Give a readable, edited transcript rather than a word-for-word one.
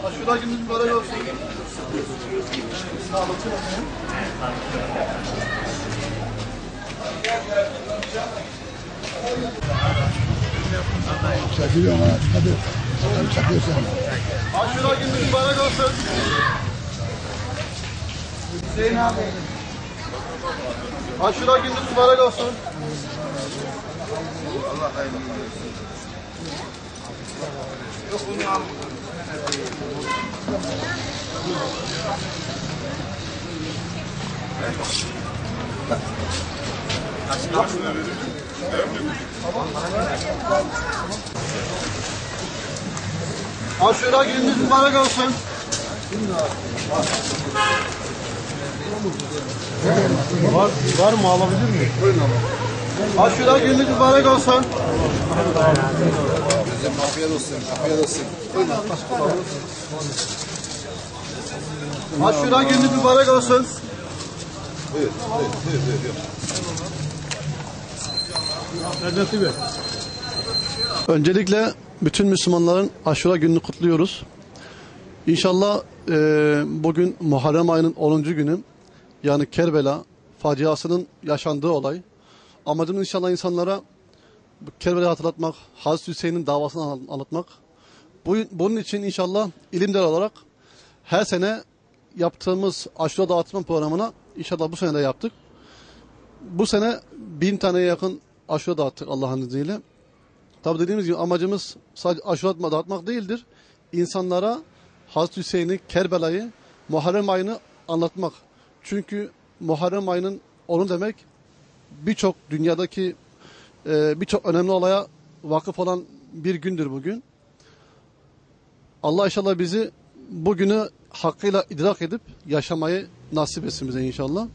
Aşure gününüz mübarek olsun. Sağlıklı olsun. Çekiliyorum ha. Hadi. Sen çekiyorsun. Aşure gününüz mübarek olsun. Hüseyin abi. Aşure gününüz mübarek olsun. Allah hayırlı olsun. Yok bunu al. Aşure gününüz mübarek olsun. Var mı, alabilir miyim? Buyurun abi. Aşure gününüz mübarek olsun. Afiyet olsun. Afiyet olsun. Aşure gününüz mübarek olsun. Buyur. Necati Bey. Öncelikle bütün Müslümanların Aşure gününü kutluyoruz. İnşallah bugün Muharrem ayının 10. günü, yani Kerbela faciasının yaşandığı olay. Amacımız inşallah insanlara Kerbela'yı hatırlatmak, Hazreti Hüseyin'in davasını anlatmak. Bunun için inşallah ilimler olarak her sene yaptığımız aşure dağıtma programına inşallah bu sene de yaptık. Bu sene 1000 taneye yakın aşure dağıttık Allah'ın izniyle. Tabi dediğimiz gibi amacımız sadece aşure dağıtmak değildir. İnsanlara Hazreti Hüseyin'i, Kerbela'yı, Muharrem ayını anlatmak. Çünkü Muharrem ayının onu demek birçok dünyadaki birçok önemli olaya vakıf olan bir gündür bugün. Allah inşallah bizi bugünü hakkıyla idrak edip yaşamayı nasip etsin bize inşallah.